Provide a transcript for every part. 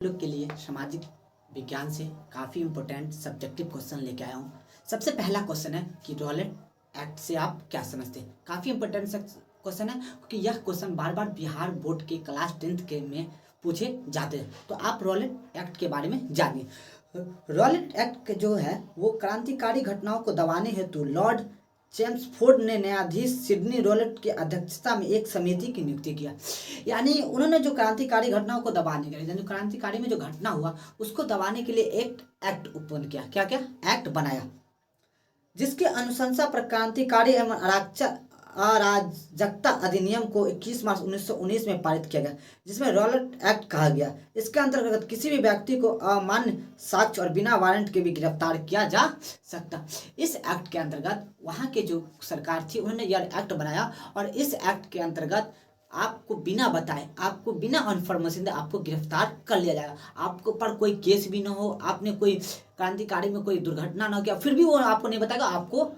लोग के लिए सामाजिक विज्ञान से काफ़ी इम्पोर्टेंट सब्जेक्टिव क्वेश्चन लेके आया हूँ। सबसे पहला क्वेश्चन है कि रॉलेट एक्ट से आप क्या समझते हैं। काफ़ी इम्पोर्टेंट क्वेश्चन है क्योंकि यह क्वेश्चन बार बार बिहार बोर्ड के क्लास 10th के में पूछे जाते हैं। तो आप रॉलेट एक्ट के बारे में जानिए। रॉलेट एक्ट जो है वो क्रांतिकारी घटनाओं को दबाने हेतु लॉर्ड चेम्सफोर्ड ने न्यायाधीश सिडनी रॉलेट की अध्यक्षता में एक समिति की नियुक्ति किया। यानी उन्होंने जो क्रांतिकारी घटनाओं को दबाने के लिए, जो क्रांतिकारी में जो घटना हुआ उसको दबाने के लिए एक एक्ट उत्पन्न किया। क्या क्या एक्ट बनाया, जिसके अनुशंसा पर क्रांतिकारी एवं अराजकता अधिनियम को 21 मार्च 1919 में पारित किया गया, जिसमें रॉलेट एक्ट कहा गया। इसके अंतर्गत किसी भी व्यक्ति को अमान्य साक्ष्य और बिना वारंट के भी गिरफ्तार किया जा सकता। इस एक्ट के अंतर्गत वहाँ के जो सरकार थी उन्होंने यह एक्ट बनाया और इस एक्ट के अंतर्गत आपको बिना बताए, आपको बिना इन्फॉर्मेशन दे आपको गिरफ्तार कर लिया जाएगा। आपको पर कोई केस भी ना हो, आपने कोई क्रांतिकारी में कोई दुर्घटना ना किया, फिर भी वो आपको नहीं बताएगा, आपको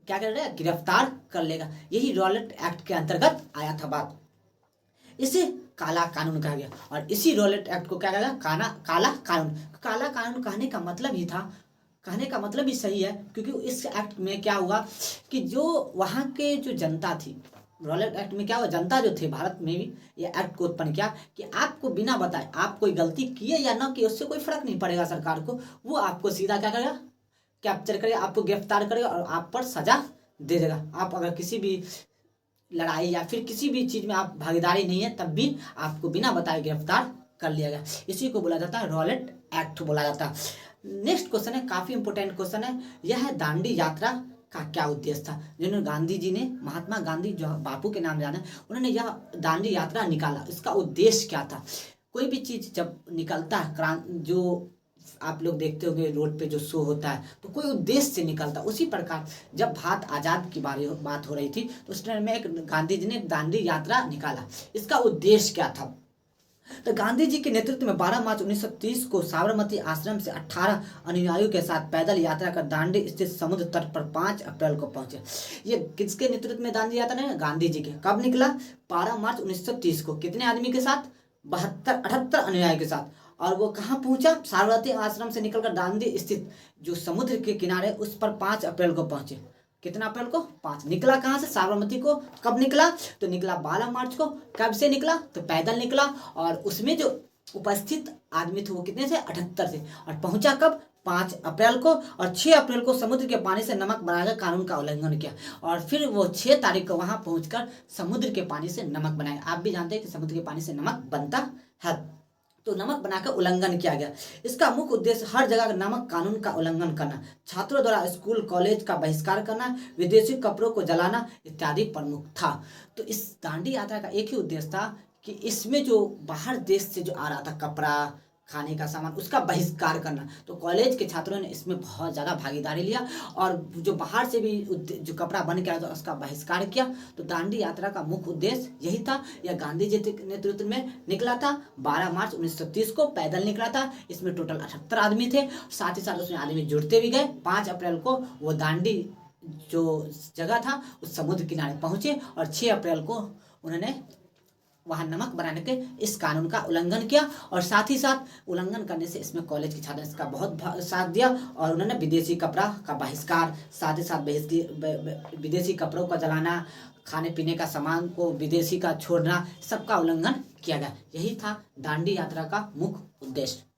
क्या कर रहा है, गिरफ्तार कर लेगा। यही रॉलेट एक्ट के अंतर्गत आया था बात। इसे काला कानून कहा गया और इसी रॉलेट एक्ट को क्या कहा गया, काला कानून। काला कानून कहने का मतलब ही था, कहने का मतलब ही सही है, क्योंकि इस एक्ट में क्या हुआ कि जो वहाँ के जो जनता थी, रॉलेट एक्ट में क्या हुआ, जनता जो थे भारत में भी ये एक्ट को उत्पन्न किया कि आपको बिना बताए आप कोई गलती किए या ना किए उससे कोई फर्क नहीं पड़ेगा सरकार को, वो आपको सीधा क्या करेगा, कैप्चर करेगा, आपको गिरफ्तार करेगा और आप पर सजा दे देगा। आप अगर किसी भी लड़ाई या फिर किसी भी चीज़ में आप भागीदारी नहीं है तब भी आपको बिना बताए गिरफ्तार कर लिया गया। इसी को बोला जाता है रॉलेट एक्ट बोला जाता है। नेक्स्ट क्वेश्चन है, काफ़ी इंपॉर्टेंट क्वेश्चन है, यह है दांडी यात्रा का क्या उद्देश्य था। जिन्होंने गांधी जी ने, महात्मा गांधी जो बापू के नाम जाना, उन्होंने यह दांडी यात्रा निकाला। इसका उद्देश्य क्या था। कोई भी चीज़ जब निकलता है, जो आप लोग देखते होंगे रोड पे जो शो होता है तो कोई उद्देश्य से निकलता। उसी प्रकार जब भारत आज़ाद की बात हो रही थी तो उस टाइम में एक गांधी जी ने दांडी यात्रा निकाला। इसका उद्देश्य क्या था, तो गांधी जी के नेतृत्व में 12 मार्च 1930 को साबरमती आश्रम से 18 अनुयायियों के साथ पैदल यात्रा कर दांडी स्थित समुद्र तट पर 5 अप्रैल को पहुंचे। ये किसके नेतृत्व में दांडी यात्रा है, गांधी जी के। कब निकला, 12 मार्च 1930 को। कितने आदमी के साथ, 78 अनुयायी के साथ। और वो कहाँ पहुंचा, साबरमती आश्रम से निकलकर दांडी स्थित जो समुद्र के किनारे उस पर 5 अप्रैल को पहुंचे। कितना अप्रैल को, 5। निकला कहाँ से, साबरमती को। कब निकला, तो निकला 12 मार्च को। कब से निकला, तो पैदल निकला। और उसमें जो उपस्थित आदमी थे वो कितने थे, 78 थे। और पहुंचा कब, 5 अप्रैल को। और 6 अप्रैल को समुद्र के पानी से नमक बनाकर कानून का उल्लंघन किया। और फिर वो 6 तारीख को वहां पहुंचकर समुद्र के पानी से नमक बनाया। आप भी जानते हैं कि समुद्र के पानी से नमक बनता है, तो नमक बनाकर उल्लंघन किया गया। इसका मुख्य उद्देश्य हर जगह नमक कानून का उल्लंघन करना, छात्रों द्वारा स्कूल कॉलेज का बहिष्कार करना, विदेशी कपड़ों को जलाना इत्यादि प्रमुख था। तो इस दांडी यात्रा का एक ही उद्देश्य था कि इसमें जो बाहर देश से जो आ रहा था कपड़ा, खाने का सामान, उसका बहिष्कार करना। तो कॉलेज के छात्रों ने इसमें बहुत ज़्यादा भागीदारी लिया और जो बाहर से भी जो कपड़ा बन के आया था उसका बहिष्कार किया। तो दांडी यात्रा का मुख्य उद्देश्य यही था। यह गांधी जी के नेतृत्व में निकला था। 12 मार्च 1930 को पैदल निकला था। इसमें टोटल 78 आदमी थे, साथ ही साथ उसमें आदमी जुड़ते भी गए। 5 अप्रैल को वो दांडी जो जगह था उस समुद्र किनारे पहुँचे और 6 अप्रैल को उन्होंने वहाँ नमक बनाने के इस कानून का उल्लंघन किया। और साथ ही साथ उल्लंघन करने से इसमें कॉलेज के छात्र इसका बहुत साथ दिया और उन्होंने विदेशी कपड़ा का बहिष्कार, साथ ही साथ विदेशी कपड़ों का जलाना, खाने पीने का सामान को विदेशी का छोड़ना, सबका उल्लंघन किया गया। यही था दांडी यात्रा का मुख्य उद्देश्य।